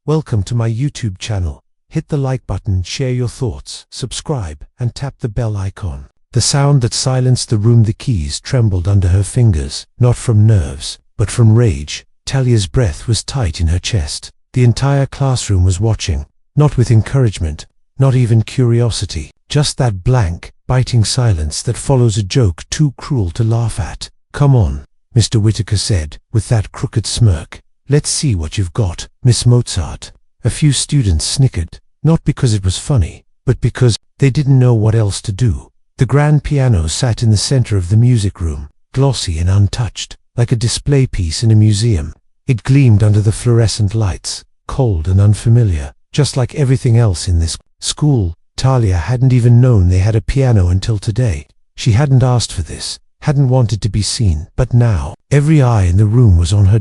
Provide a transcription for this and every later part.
Welcome to my YouTube channel. Hit the like button, share your thoughts, subscribe, and tap the bell icon. The sound that silenced the room, the keys trembled under her fingers, not from nerves, but from rage. Talia's breath was tight in her chest. The entire classroom was watching, not with encouragement, not even curiosity, just that blank, biting silence that follows a joke too cruel to laugh at. "Come on," Mr. Whitaker said, with that crooked smirk. "Let's see what you've got, Miss Mozart." A few students snickered, not because it was funny, but because they didn't know what else to do. The grand piano sat in the center of the music room, glossy and untouched, like a display piece in a museum. It gleamed under the fluorescent lights, cold and unfamiliar, just like everything else in this school. Talia hadn't even known they had a piano until today. She hadn't asked for this, hadn't wanted to be seen, but now, every eye in the room was on her.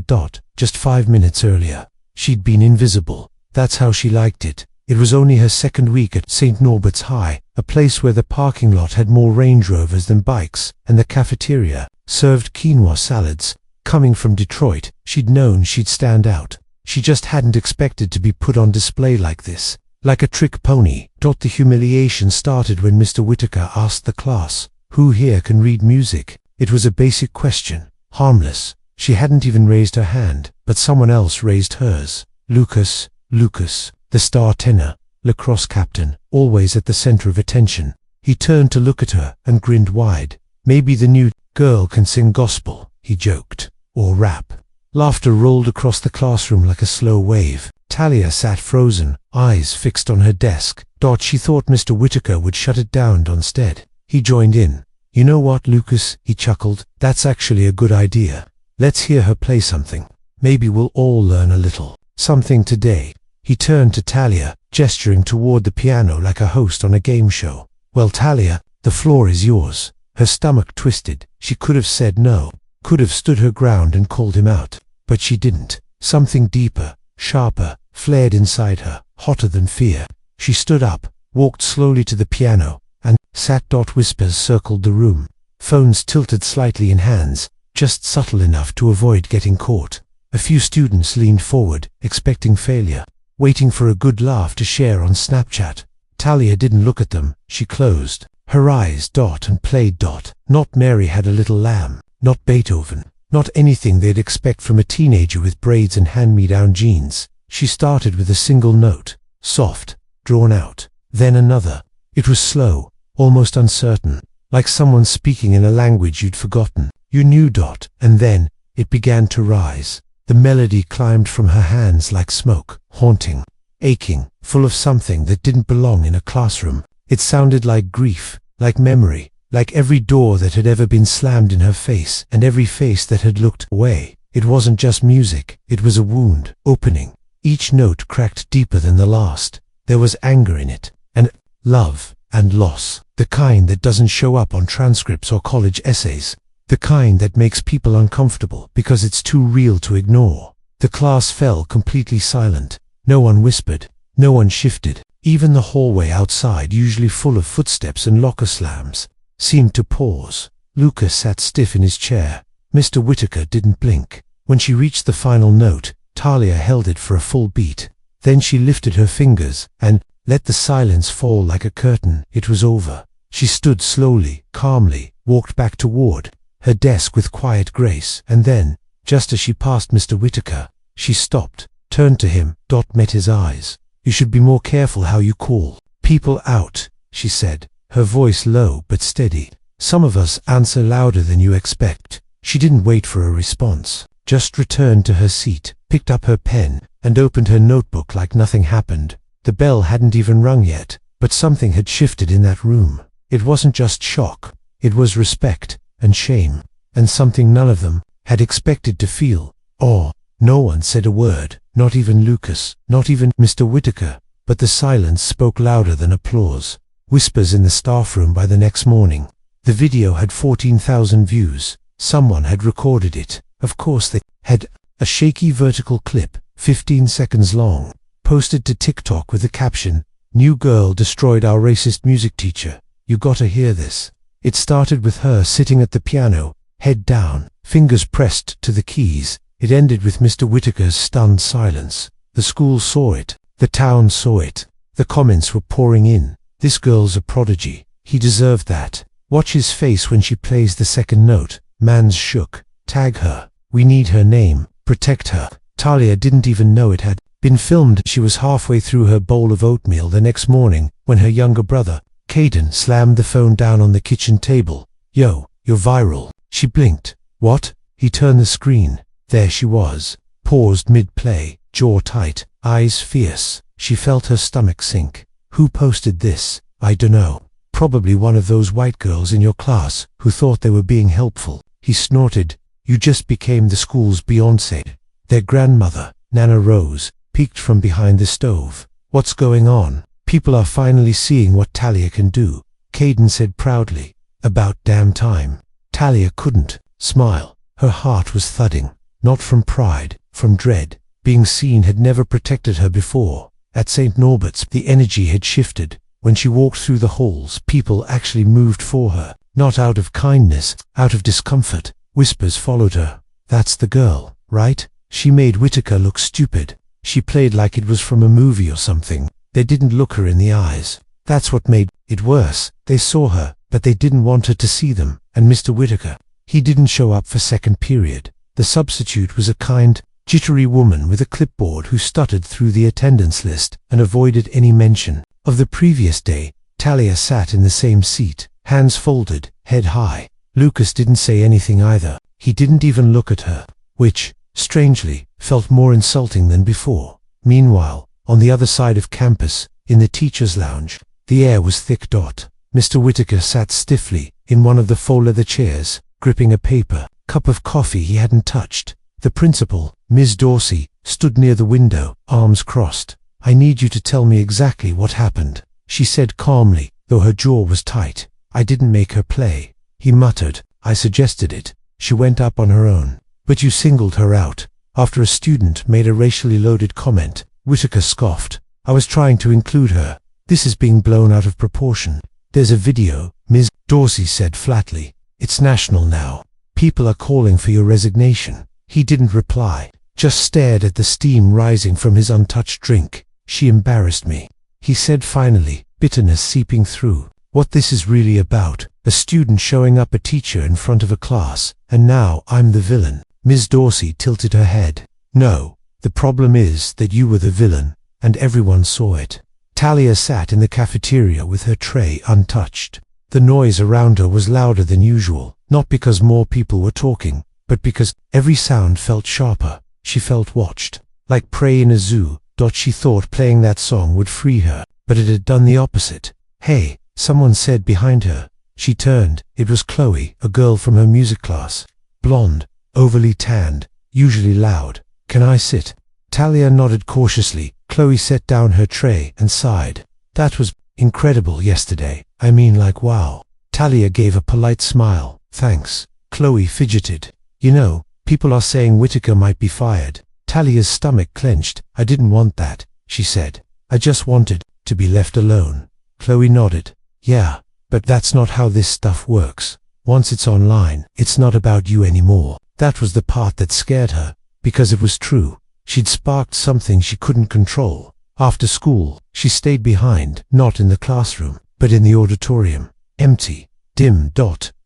Just 5 minutes earlier, she'd been invisible. That's how she liked it. It was only her second week at St. Norbert's High, a place where the parking lot had more Range Rovers than bikes, and the cafeteria served quinoa salads. Coming from Detroit, she'd known she'd stand out. She just hadn't expected to be put on display like this, like a trick pony. The humiliation started when Mr. Whitaker asked the class, "Who here can read music?" It was a basic question, harmless. She hadn't even raised her hand, but someone else raised hers. Lucas, the star tenor, lacrosse captain, always at the center of attention. He turned to look at her and grinned wide. "Maybe the new girl can sing gospel," he joked, "or rap." Laughter rolled across the classroom like a slow wave. Talia sat frozen, eyes fixed on her desk. She thought Mr. Whitaker would shut it down instead. He joined in. "You know what, Lucas," he chuckled, "that's actually a good idea. Let's hear her play something. Maybe we'll all learn a little something today." He turned to Talia, gesturing toward the piano like a host on a game show. "Well, Talia, the floor is yours." Her stomach twisted. She could have said no, could have stood her ground and called him out, but she didn't. Something deeper, sharper, flared inside her, hotter than fear. She stood up, walked slowly to the piano, and sat. Whispers circled the room. Phones tilted slightly in hands, just subtle enough to avoid getting caught. A few students leaned forward, expecting failure, waiting for a good laugh to share on Snapchat. Talia didn't look at them. She closed her eyes. And played. Not Mary Had a Little Lamb, not Beethoven, not anything they'd expect from a teenager with braids and hand-me-down jeans. She started with a single note, soft, drawn out, then another. It was slow, almost uncertain, like someone speaking in a language you'd forgotten. You knew. And then, it began to rise. The melody climbed from her hands like smoke, haunting, aching, full of something that didn't belong in a classroom. It sounded like grief, like memory, like every door that had ever been slammed in her face, and every face that had looked away. It wasn't just music, it was a wound, opening. Each note cracked deeper than the last. There was anger in it, and love, and loss. The kind that doesn't show up on transcripts or college essays. The kind that makes people uncomfortable because it's too real to ignore. The class fell completely silent. No one whispered. No one shifted. Even the hallway outside, usually full of footsteps and locker slams, seemed to pause. Lucas sat stiff in his chair. Mr. Whitaker didn't blink. When she reached the final note, Talia held it for a full beat. Then she lifted her fingers and let the silence fall like a curtain. It was over. She stood slowly, calmly, walked back toward her desk with quiet grace, and then, just as she passed Mr. Whitaker, she stopped, turned to him. Met his eyes. "You should be more careful how you call people out," she said, her voice low but steady. "Some of us answer louder than you expect." She didn't wait for a response, just returned to her seat, picked up her pen, and opened her notebook like nothing happened. The bell hadn't even rung yet, but something had shifted in that room. It wasn't just shock, it was respect and shame, and something none of them had expected to feel. No one said a word, not even Lucas, not even Mr. Whitaker, but the silence spoke louder than applause. Whispers in the staff room. By the next morning, the video had 14,000 views. Someone had recorded it. Of course they had. A shaky vertical clip, 15 seconds long, posted to TikTok with the caption, "New girl destroyed our racist music teacher. You gotta hear this." It started with her sitting at the piano, head down, fingers pressed to the keys. It ended with Mr. Whitaker's stunned silence. The school saw it. The town saw it. The comments were pouring in. This girl's a prodigy. He deserved that. Watch his face when she plays the second note. Mans shook. Tag her. We need her name. Protect her. Talia didn't even know it had been filmed. She was halfway through her bowl of oatmeal the next morning when her younger brother, Caden, slammed the phone down on the kitchen table. Yo, you're viral. She blinked. What? He turned the screen. There she was. Paused mid-play, jaw tight, eyes fierce. She felt her stomach sink. Who posted this? I dunno. Probably one of those white girls in your class who thought they were being helpful. He snorted. You just became the school's Beyoncé. Their grandmother, Nana Rose, peeked from behind the stove. What's going on? People are finally seeing what Talia can do, Caden said proudly. About damn time. Talia couldn't smile. Her heart was thudding. Not from pride, from dread. Being seen had never protected her before. At St. Norbert's, the energy had shifted. When she walked through the halls, people actually moved for her. Not out of kindness, out of discomfort. Whispers followed her. That's the girl, right? She made Whitaker look stupid. She played like it was from a movie or something. They didn't look her in the eyes. That's what made it worse. They saw her, but they didn't want her to see them. And Mr. Whitaker, he didn't show up for second period. The substitute was a kind, jittery woman with a clipboard who stuttered through the attendance list and avoided any mention of the previous day. Talia sat in the same seat, hands folded, head high. Lucas didn't say anything either. He didn't even look at her, which, strangely, felt more insulting than before. Meanwhile, on the other side of campus, in the teacher's lounge, the air was thick. Mr. Whitaker sat stiffly in one of the faux leather chairs, gripping a paper cup of coffee he hadn't touched. The principal, Ms. Dorsey, stood near the window, arms crossed. I need you to tell me exactly what happened, she said calmly, though her jaw was tight. I didn't make her play. He muttered. I suggested it. She went up on her own. But you singled her out. After a student made a racially loaded comment, Whitaker scoffed. I was trying to include her. This is being blown out of proportion. There's a video, Ms. Dorsey said flatly. It's national now. People are calling for your resignation. He didn't reply, just stared at the steam rising from his untouched drink. She embarrassed me, he said finally, bitterness seeping through. What this is really about, a student showing up a teacher in front of a class, and now I'm the villain. Ms. Dorsey tilted her head. No, the problem is that you were the villain, and everyone saw it. Talia sat in the cafeteria with her tray untouched. The noise around her was louder than usual, not because more people were talking, but because every sound felt sharper. She felt watched, like prey in a zoo. She thought playing that song would free her, but it had done the opposite. Hey, someone said behind her. She turned. It was Chloe, a girl from her music class. Blonde, overly tanned, usually loud. Can I sit? Talia nodded cautiously. Chloe set down her tray and sighed. That was incredible yesterday. I mean, like, wow. Talia gave a polite smile. Thanks. Chloe fidgeted. You know, people are saying Whitaker might be fired. Talia's stomach clenched. I didn't want that, she said. I just wanted to be left alone. Chloe nodded. Yeah, but that's not how this stuff works. Once it's online, it's not about you anymore. That was the part that scared her, because it was true. She'd sparked something she couldn't control. After school, she stayed behind, not in the classroom, but in the auditorium. Empty, dim.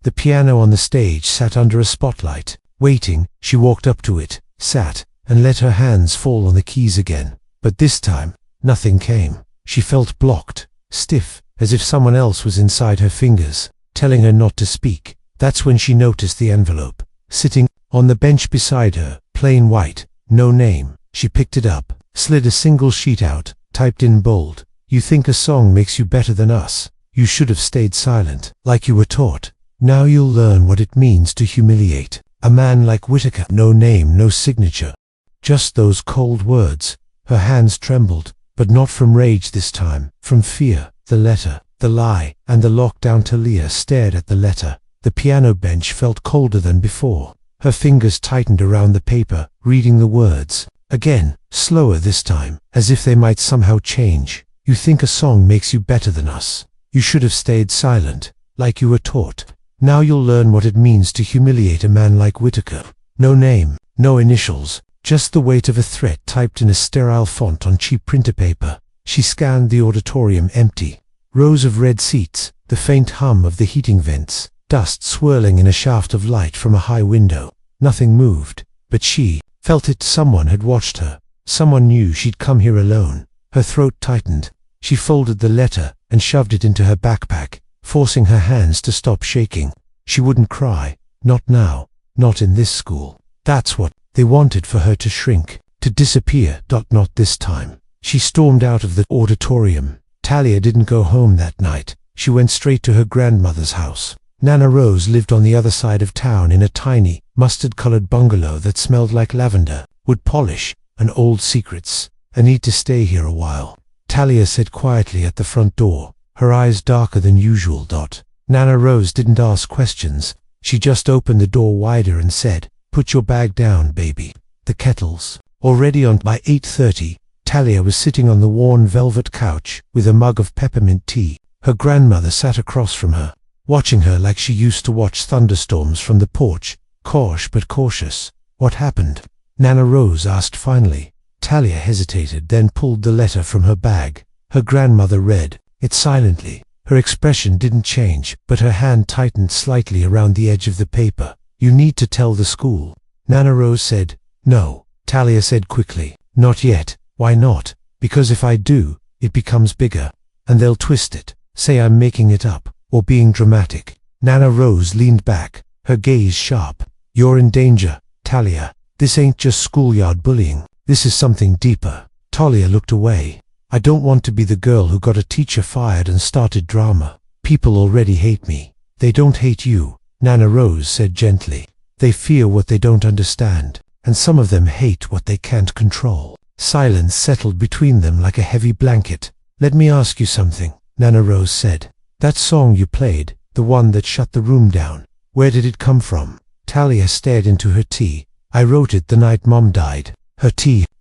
The piano on the stage sat under a spotlight. Waiting, she walked up to it, sat, and let her hands fall on the keys again. But this time, nothing came. She felt blocked, stiff, as if someone else was inside her fingers, telling her not to speak. That's when she noticed the envelope, sitting on the bench beside her, plain white, no name. She picked it up, slid a single sheet out, typed in bold. You think a song makes you better than us? You should have stayed silent, like you were taught. Now you'll learn what it means to humiliate a man like Whitaker. No name, no signature. Just those cold words. Her hands trembled, but not from rage this time, from fear. The letter, the lie, and the lockdown. Talia stared at the letter. The piano bench felt colder than before. Her fingers tightened around the paper, reading the words. Again, slower this time, as if they might somehow change. You think a song makes you better than us? You should have stayed silent, like you were taught. Now you'll learn what it means to humiliate a man like Whitaker. No name, no initials, just the weight of a threat typed in a sterile font on cheap printer paper. She scanned the auditorium, empty. Rows of red seats, the faint hum of the heating vents, dust swirling in a shaft of light from a high window. Nothing moved, but she felt it. Someone had watched her. Someone knew she'd come here alone. Her throat tightened. She folded the letter and shoved it into her backpack, forcing her hands to stop shaking. She wouldn't cry. Not now. Not in this school. That's what they wanted for her, to shrink, to disappear. Not this time. She stormed out of the auditorium. Talia didn't go home that night. She went straight to her grandmother's house. Nana Rose lived on the other side of town in a tiny, mustard-colored bungalow that smelled like lavender, wood polish, and old secrets. "I need to stay here a while," Talia said quietly at the front door, her eyes darker than usual. Nana Rose didn't ask questions. She just opened the door wider and said, "Put your bag down, baby." The kettles already on. By 8:30, Talia was sitting on the worn velvet couch with a mug of peppermint tea. Her grandmother sat across from her, watching her like she used to watch thunderstorms from the porch, cautious but cautious. "What happened?" Nana Rose asked finally. Talia hesitated, then pulled the letter from her bag. Her grandmother read it silently. Her expression didn't change, but her hand tightened slightly around the edge of the paper. "You need to tell the school," Nana Rose said. "No," Talia said quickly. "Not yet." "Why not?" "Because if I do, it becomes bigger, and they'll twist it, say I'm making it up, or being dramatic." Nana Rose leaned back, her gaze sharp. "You're in danger, Talia. This ain't just schoolyard bullying. This is something deeper." Talia looked away. "I don't want to be the girl who got a teacher fired and started drama. People already hate me." "They don't hate you," Nana Rose said gently. "They fear what they don't understand, and some of them hate what they can't control." Silence settled between them like a heavy blanket. "Let me ask you something," Nana Rose said. "That song you played, the one that shut the room down, where did it come from?" Talia stared into her tea. "I wrote it the night Mom died." Her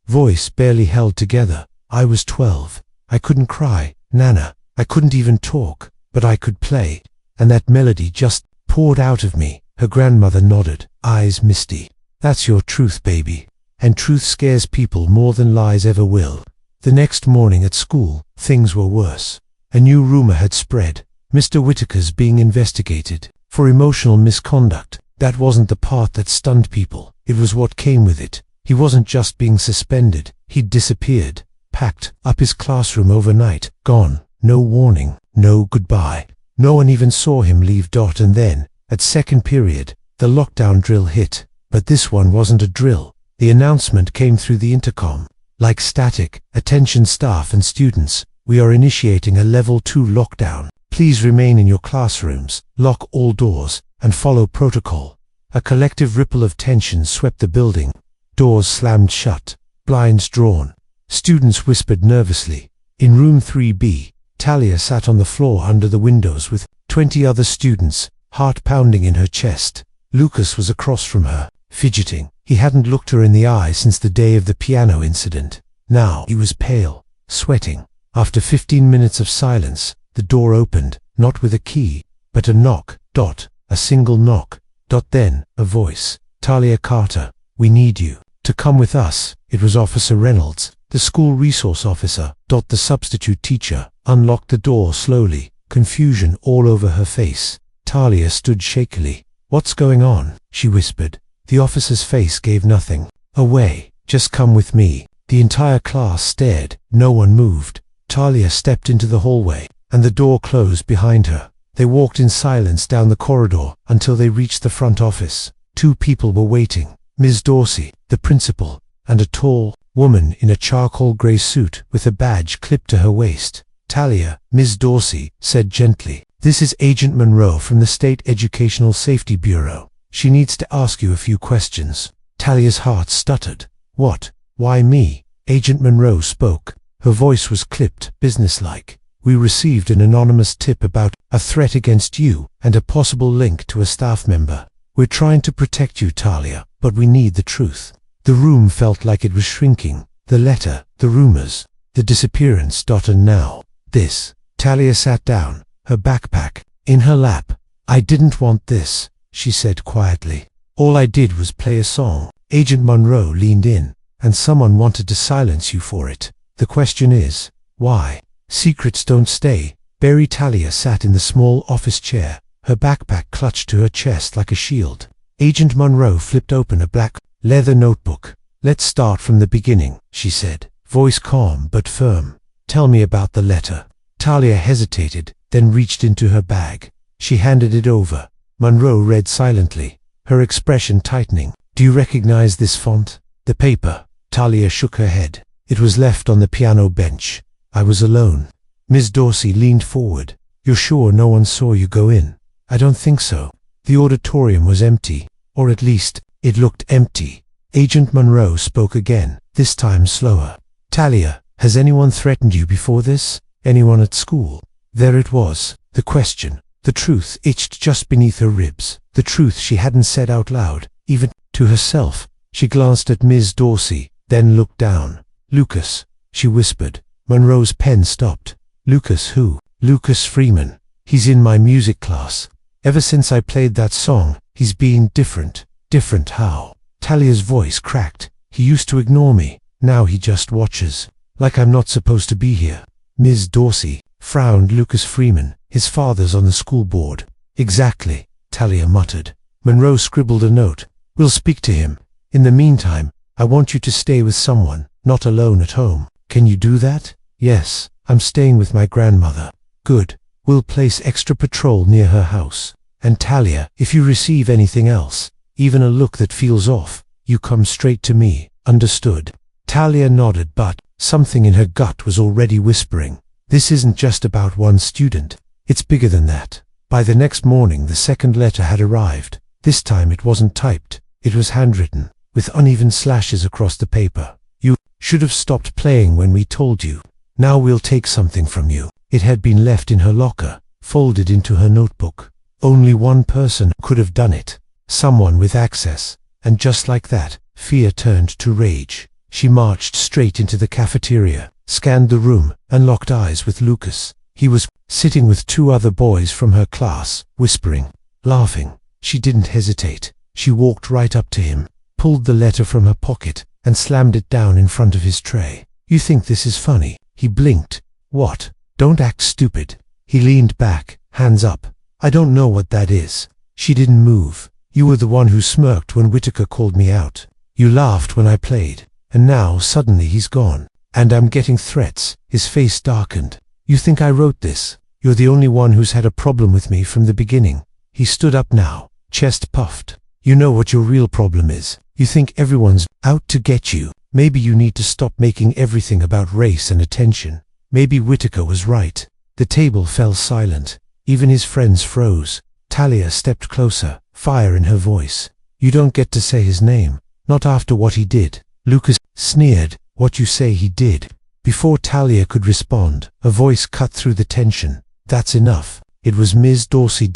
voice barely held together. "I was 12. I couldn't cry, Nana. I couldn't even talk, but I could play, and that melody just poured out of me." Her grandmother nodded, eyes misty. "That's your truth, baby. And truth scares people more than lies ever will." The next morning at school, things were worse. A new rumor had spread. Mr. Whitaker's being investigated for emotional misconduct. That wasn't the part that stunned people. It was what came with it. He wasn't just being suspended. He'd disappeared. Packed up his classroom overnight. Gone. No warning. No goodbye. No one even saw him leave. And then, at second period, the lockdown drill hit. But this one wasn't a drill. The announcement came through the intercom. Like static. "Attention staff and students. We are initiating a level 2 lockdown. Please remain in your classrooms, lock all doors, and follow protocol." A collective ripple of tension swept the building. Doors slammed shut. Blinds drawn. Students whispered nervously. In room 3B, Talia sat on the floor under the windows with 20 other students, heart pounding in her chest. Lucas was across from her, fidgeting. He hadn't looked her in the eye since the day of the piano incident. Now he was pale, sweating. After 15 minutes of silence, the door opened, not with a key, but a knock. A single knock. Then, a voice. "Talia Carter, we need you to come with us." It was Officer Reynolds, the school resource officer. The substitute teacher unlocked the door slowly, confusion all over her face. Talia stood shakily. "What's going on?" she whispered. The officer's face gave nothing. "Away. Just come with me." The entire class stared. No one moved. Talia stepped into the hallway, and the door closed behind her. They walked in silence down the corridor until they reached the front office. 2 people were waiting. Ms. Dorsey, the principal, and a tall woman in a charcoal gray suit with a badge clipped to her waist. "Talia," Ms. Dorsey said gently. "This is Agent Monroe from the State Educational Safety Bureau. She needs to ask you a few questions." Talia's heart stuttered. "What? Why me?" Agent Monroe spoke. Her voice was clipped, businesslike. "We received an anonymous tip about a threat against you and a possible link to a staff member. We're trying to protect you, Talia, but we need the truth." The room felt like it was shrinking. The letter, the rumors, the disappearance. And now, this. Talia sat down, her backpack in her lap. "I didn't want this," she said quietly. All I did was play a song. Agent Monroe leaned in, and someone wanted to silence you for it. The question is, why? Secrets don't stay. Barry. Talia sat in the small office chair, her backpack clutched to her chest like a shield. Agent Monroe flipped open a black leather notebook. Let's start from the beginning, she said, voice calm but firm. Tell me about the letter. Talia hesitated, then reached into her bag. She handed it over. Monroe read silently, her expression tightening. Do you recognize this font? The paper. Talia shook her head. It was left on the piano bench. I was alone. Ms. Dorsey leaned forward. You're sure no one saw you go in? I don't think so. The auditorium was empty, or at least, it looked empty. Agent Monroe spoke again, this time slower. Talia, has anyone threatened you before this? Anyone at school? There it was, the question. The truth itched just beneath her ribs. The truth she hadn't said out loud, even to herself. She glanced at Ms. Dorsey, then looked down. Lucas, she whispered. Monroe's pen stopped. Lucas who? Lucas Freeman. He's in my music class. Ever since I played that song, he's being different. Different how? Talia's voice cracked. He used to ignore me. Now he just watches. Like I'm not supposed to be here. Ms. Dorsey frowned. Lucas Freeman. His father's on the school board. Exactly, Talia muttered. Monroe scribbled a note. We'll speak to him. In the meantime, I want you to stay with someone, not alone at home. Can you do that? Yes, I'm staying with my grandmother. Good. We'll place extra patrol near her house. And Talia, if you receive anything else, even a look that feels off, you come straight to me. Understood? Talia nodded, but something in her gut was already whispering. This isn't just about one student. It's bigger than that. By the next morning the second letter had arrived. This time it wasn't typed. It was handwritten, with uneven slashes across the paper. You should have stopped playing when we told you. Now we'll take something from you. It had been left in her locker, folded into her notebook. Only one person could have done it. Someone with access. And just like that, fear turned to rage. She marched straight into the cafeteria, scanned the room, and locked eyes with Lucas. He was sitting with two other boys from her class, whispering, laughing. She didn't hesitate. She walked right up to him, pulled the letter from her pocket, and slammed it down in front of his tray. You think this is funny? He blinked. What? Don't act stupid. He leaned back, hands up. I don't know what that is. She didn't move. You were the one who smirked when Whitaker called me out. You laughed when I played. And now suddenly he's gone. And I'm getting threats. His face darkened. You think I wrote this? You're the only one who's had a problem with me from the beginning. He stood up now, chest puffed. You know what your real problem is. You think everyone's out to get you. Maybe you need to stop making everything about race and attention. Maybe Whitaker was right. The table fell silent. Even his friends froze. Talia stepped closer, fire in her voice. You don't get to say his name. Not after what he did. Lucas sneered. What you say he did. Before Talia could respond, a voice cut through the tension. That's enough. It was Ms. Dorsey.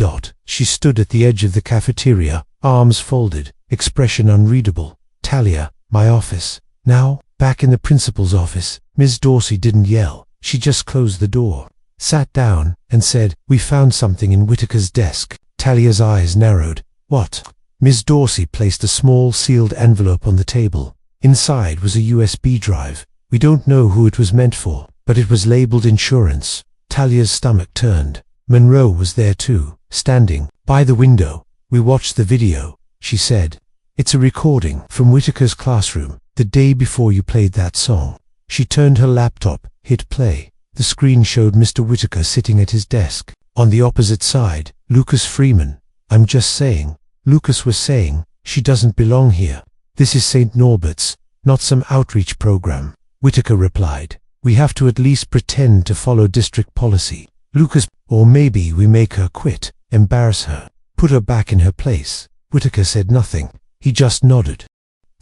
She stood at the edge of the cafeteria, arms folded, expression unreadable. Talia, my office. Now, back in the principal's office, Ms. Dorsey didn't yell. She just closed the door, sat down, and said, we found something in Whitaker's desk. Talia's eyes narrowed. What? Ms. Dorsey placed a small sealed envelope on the table. Inside was a USB drive. We don't know who it was meant for, but it was labeled insurance. Talia's stomach turned. Monroe was there too, standing by the window. We watched the video, she said. It's a recording from Whitaker's classroom, the day before you played that song. She turned her laptop, hit play. The screen showed Mr. Whitaker sitting at his desk. On the opposite side, Lucas Freeman. I'm just saying. Lucas was saying, she doesn't belong here. This is St. Norbert's, not some outreach program. Whitaker replied, we have to at least pretend to follow district policy. Lucas, or maybe we make her quit, embarrass her, put her back in her place. Whitaker said nothing. He just nodded.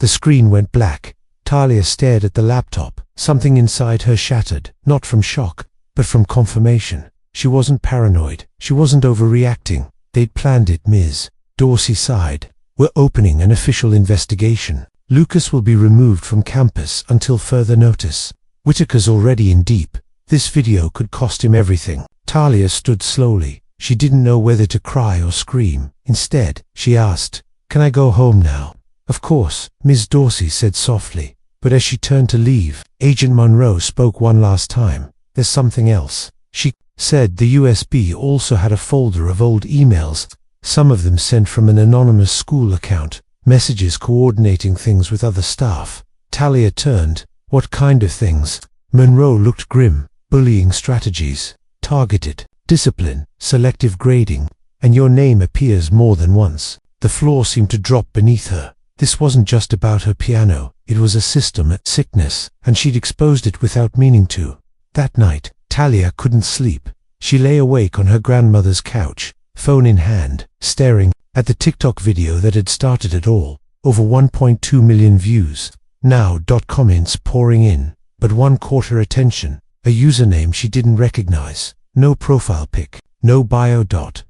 The screen went black. Talia stared at the laptop. Something inside her shattered, not from shock, but from confirmation. She wasn't paranoid. She wasn't overreacting. They'd planned it. Ms. Dorsey sighed. We're opening an official investigation. Lucas will be removed from campus until further notice. Whitaker's already in deep. This video could cost him everything. Talia stood slowly. She didn't know whether to cry or scream. Instead, she asked, Can I go home now? Of course, Ms. Dorsey said softly. But as she turned to leave, Agent Monroe spoke one last time. There's something else. She said the USB also had a folder of old emails, some of them sent from an anonymous school account, messages coordinating things with other staff. Talia turned. What kind of things? Monroe looked grim. Bullying strategies, targeted discipline, selective grading, and your name appears more than once. The floor seemed to drop beneath her. This wasn't just about her piano, it was a system at sickness, and she'd exposed it without meaning to. That night, Talia couldn't sleep. She lay awake on her grandmother's couch, phone in hand, staring at the TikTok video that had started it all. Over 1.2 million views. Now, comments pouring in, but one caught her attention. A username she didn't recognize. No profile pic, no bio.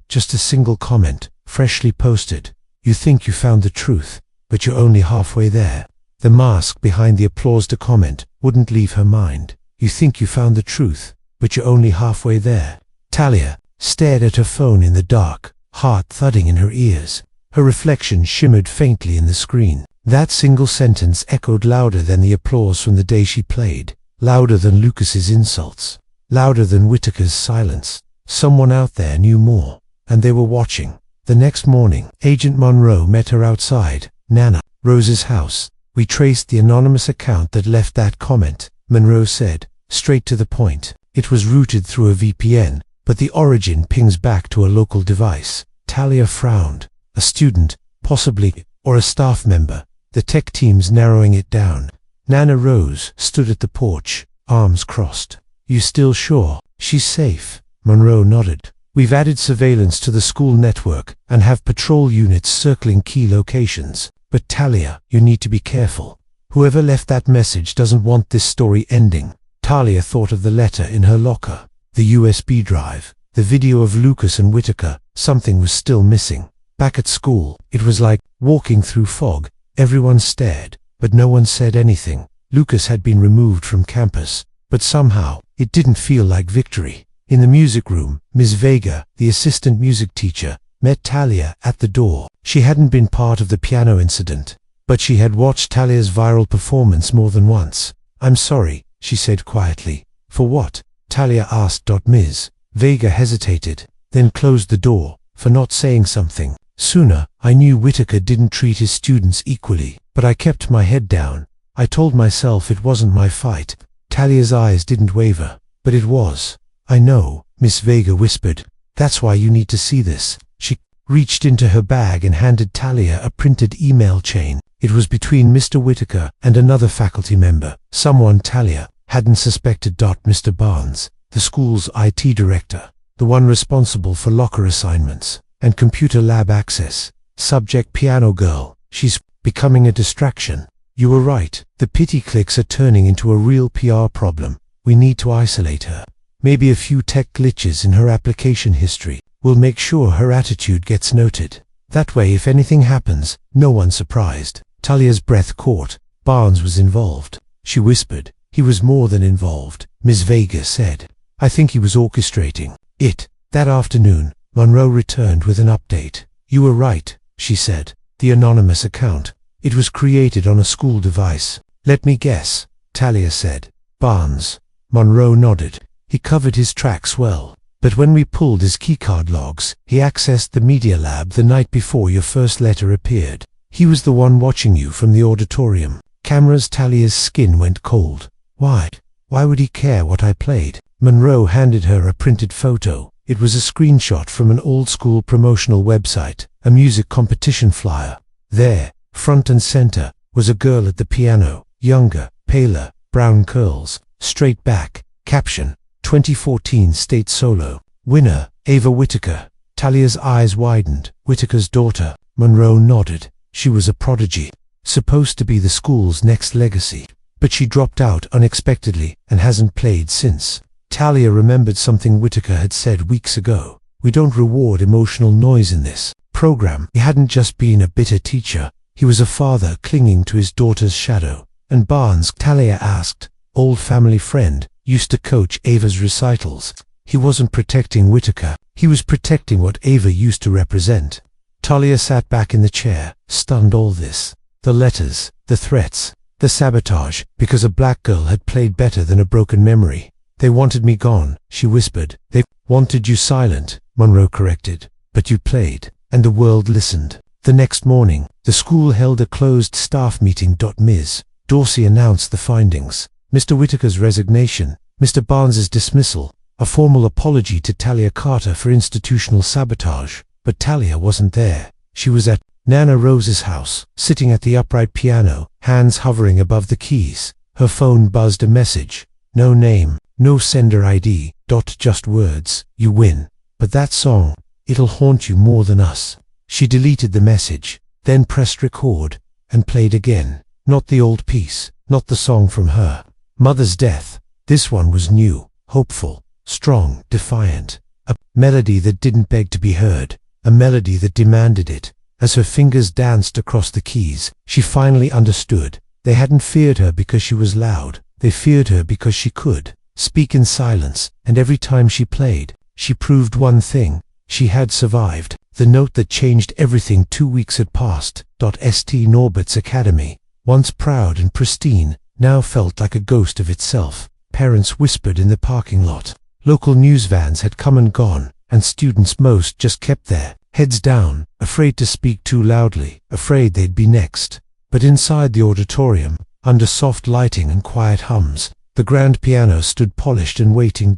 Just a single comment, freshly posted. You think you found the truth, but you're only halfway there. The mask behind the applause to comment wouldn't leave her mind. You think you found the truth, but you're only halfway there. Talia stared at her phone in the dark, heart thudding in her ears. Her reflection shimmered faintly in the screen. That single sentence echoed louder than the applause from the day she played, louder than Lucas's insults, louder than Whitaker's silence. Someone out there knew more, and they were watching. The next morning, Agent Monroe met her outside Nana Rose's house. We traced the anonymous account that left that comment, Monroe said, straight to the point. It was routed through a VPN, but the origin pings back to a local device. Talia frowned. A student, possibly, or a staff member. The tech team's narrowing it down. Nana Rose stood at the porch, arms crossed. You still sure? She's safe. Monroe nodded. We've added surveillance to the school network and have patrol units circling key locations. But Talia, you need to be careful. Whoever left that message doesn't want this story ending. Talia thought of the letter in her locker, the USB drive, the video of Lucas and Whitaker. Something was still missing. Back at school, it was like walking through fog. Everyone stared, but no one said anything. Lucas had been removed from campus, but somehow, it didn't feel like victory. In the music room, Ms. Vega, the assistant music teacher, met Talia at the door. She hadn't been part of the piano incident, but she had watched Talia's viral performance more than once. I'm sorry, she said quietly. For what? Talia asked. Ms. Vega hesitated, then closed the door. For not saying something sooner. I knew Whitaker didn't treat his students equally, but I kept my head down. I told myself it wasn't my fight. Talia's eyes didn't waver, but it was. I know, Miss Vega whispered. That's why you need to see this. She reached into her bag and handed Talia a printed email chain. It was between Mr. Whitaker and another faculty member, someone Talia hadn't suspected. Mr. Barnes, the school's IT director, the one responsible for locker assignments and computer lab access. Subject piano girl. She's becoming a distraction. You were right. The pity clicks are turning into a real PR problem. We need to isolate her. Maybe a few tech glitches in her application history will make sure her attitude gets noted. That way, if anything happens, no one's surprised. Talia's breath caught. Barnes was involved. She whispered. He was more than involved, Ms. Vega said. I think he was orchestrating it. That afternoon, Monroe returned with an update. You were right, she said. The anonymous account. It was created on a school device. Let me guess, Talia said. Barnes. Monroe nodded. He covered his tracks well. But when we pulled his keycard logs, he accessed the media lab the night before your first letter appeared. He was the one watching you from the auditorium. Cameras. Talia's skin went cold. Why? Why would he care what I played? Monroe handed her a printed photo. It was a screenshot from an old-school promotional website, a music competition flyer. There, front and center, was a girl at the piano, younger, paler, brown curls, straight back. Caption: 2014 State Solo. Winner, Ava Whitaker. Talia's eyes widened. Whitaker's daughter. Monroe nodded. She was a prodigy, supposed to be the school's next legacy. But she dropped out unexpectedly and hasn't played since. Talia remembered something Whitaker had said weeks ago. We don't reward emotional noise in this program. He hadn't just been a bitter teacher. He was a father clinging to his daughter's shadow. And Barnes, Talia asked, old family friend, used to coach Ava's recitals. He wasn't protecting Whitaker. He was protecting what Ava used to represent. Talia sat back in the chair, stunned. All this, the letters, the threats, the sabotage, because a black girl had played better than a broken memory. They wanted me gone, she whispered. They wanted you silent, Monroe corrected. But you played, and the world listened. The next morning, the school held a closed staff meeting. Ms. Dorsey announced the findings: Mr. Whitaker's resignation, Mr. Barnes's dismissal, a formal apology to Talia Carter for institutional sabotage. But Talia wasn't there. She was at Nana Rose's house, sitting at the upright piano, hands hovering above the keys. Her phone buzzed a message. No name, no sender ID, just words: you win. But that song, it'll haunt you more than us. She deleted the message, then pressed record, and played again. Not the old piece, not the song from her mother's death. This one was new, hopeful, strong, defiant. A melody that didn't beg to be heard, a melody that demanded it. As her fingers danced across the keys, she finally understood. They hadn't feared her because she was loud. They feared her because she could speak in silence, and every time she played, she proved one thing: she had survived. The note that changed everything. 2 weeks had passed. St. Norbert's Academy, once proud and pristine, now felt like a ghost of itself. Parents whispered in the parking lot. Local news vans had come and gone, and students most just kept their heads down, afraid to speak too loudly, afraid they'd be next. But inside the auditorium, under soft lighting and quiet hums, the grand piano stood polished and waiting.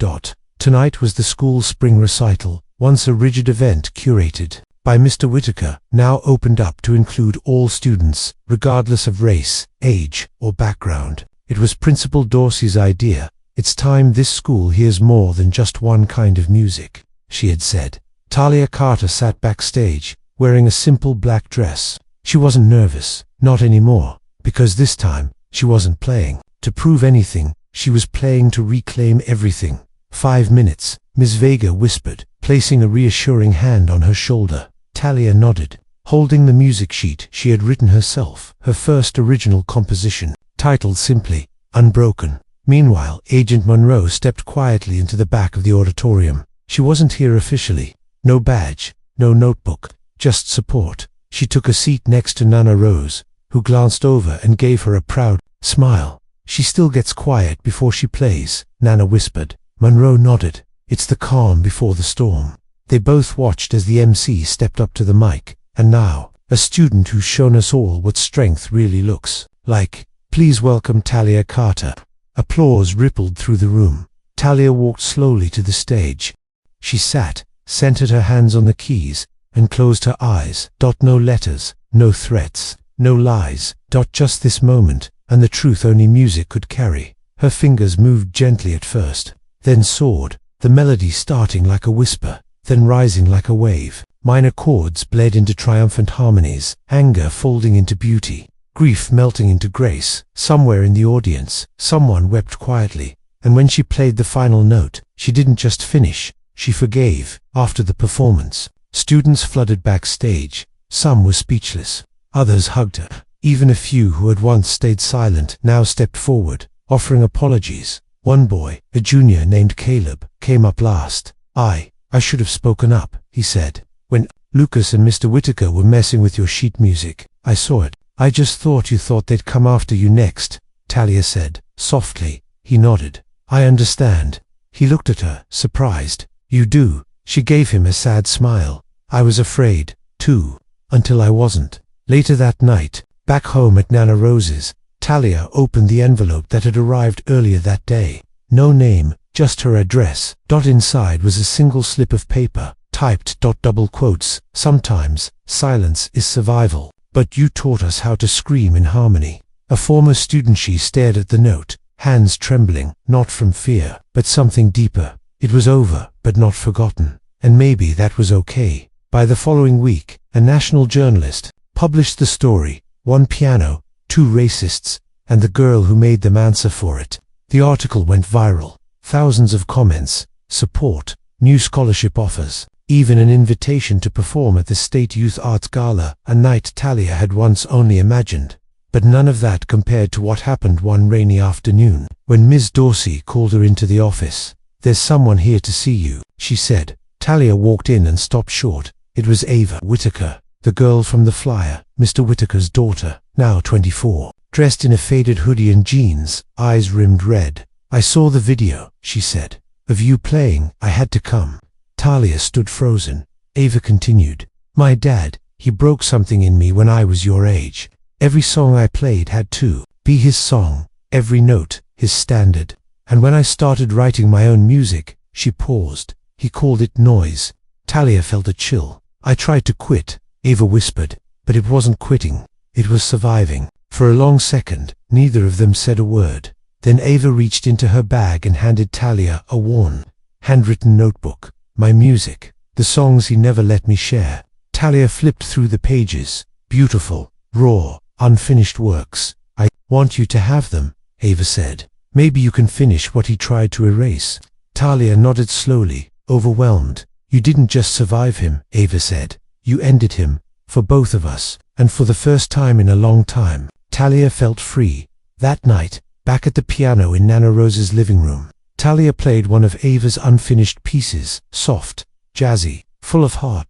Tonight was the school's spring recital, once a rigid event curated by Mr. Whitaker, now opened up to include all students, regardless of race, age, or background. It was Principal Dorsey's idea. It's time this school hears more than just one kind of music, she had said. Talia Carter sat backstage, wearing a simple black dress. She wasn't nervous, not anymore, because this time, she wasn't playing to prove anything, she was playing to reclaim everything. 5 minutes, Ms. Vega whispered, placing a reassuring hand on her shoulder. Talia nodded, holding the music sheet she had written herself, her first original composition, titled simply, Unbroken. Meanwhile, Agent Monroe stepped quietly into the back of the auditorium. She wasn't here officially. No badge, no notebook, just support. She took a seat next to Nana Rose, who glanced over and gave her a proud smile. She still gets quiet before she plays, Nana whispered. Monroe nodded. It's the calm before the storm. They both watched as the MC stepped up to the mic. And now, a student who's shown us all what strength really looks like. Please welcome Talia Carter. Applause rippled through the room. Talia walked slowly to the stage. She sat, centered her hands on the keys, and closed her eyes. No letters, no threats, no lies. Just this moment, and the truth only music could carry. Her fingers moved gently at first, then soared, the melody starting like a whisper, then rising like a wave. Minor chords bled into triumphant harmonies, anger folding into beauty, grief melting into grace. Somewhere in the audience, someone wept quietly, and when she played the final note, she didn't just finish, she forgave. After the performance, students flooded backstage. Some were speechless, others hugged her. Even a few who had once stayed silent now stepped forward, offering apologies. One boy, a junior named Caleb, came up last. I should have spoken up, he said. When Lucas and Mr. Whitaker were messing with your sheet music, I saw it. I just thought you thought they'd come after you next, Talia said, softly. He nodded. I understand. He looked at her, surprised. You do? She gave him a sad smile. I was afraid, too, until I wasn't. Later that night, back home at Nana Rose's, Talia opened the envelope that had arrived earlier that day. No name, just her address. Inside was a single slip of paper, typed double quotes. Sometimes, silence is survival, but you taught us how to scream in harmony. A former student. She stared at the note, hands trembling, not from fear, but something deeper. It was over, but not forgotten. And maybe that was okay. By the following week, a national journalist published the story, One Piano, Two Racists, and the Girl Who Made Them Answer for It. The article went viral. Thousands of comments, support, new scholarship offers, even an invitation to perform at the State Youth Arts Gala, a night Talia had once only imagined. But none of that compared to what happened one rainy afternoon, when Ms. Dorsey called her into the office. There's someone here to see you, she said. Talia walked in and stopped short. It was Ava Whitaker, The girl from the flyer, Mr. Whitaker's daughter, now 24, dressed in a faded hoodie and jeans, eyes rimmed red. "I saw the video," she said, "of you playing. I had to come." Talia stood frozen. Ava continued, "My dad, he broke something in me when I was your age. Every song I played had to be his song, every note, his standard. And when I started writing my own music," she paused, "he called it noise." Talia felt a chill. "I tried to quit," Ava whispered, "but it wasn't quitting, it was surviving." For a long second, neither of them said a word. Then Ava reached into her bag and handed Talia a worn, handwritten notebook. "My music, the songs he never let me share." Talia flipped through the pages. Beautiful, raw, unfinished works. "I want you to have them," Ava said. "Maybe you can finish what he tried to erase." Talia nodded slowly, overwhelmed. "You didn't just survive him," Ava said. "You ended him, for both of us, and for the first time in a long time." Talia felt free. That night, back at the piano in Nana Rose's living room, Talia played one of Ava's unfinished pieces, soft, jazzy, full of heart.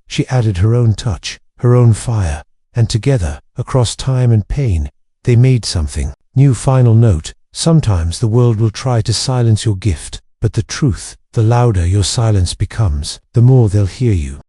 She added her own touch, her own fire, and together, across time and pain, they made something. New final note: sometimes the world will try to silence your gift, but the truth, the louder your silence becomes, the more they'll hear you.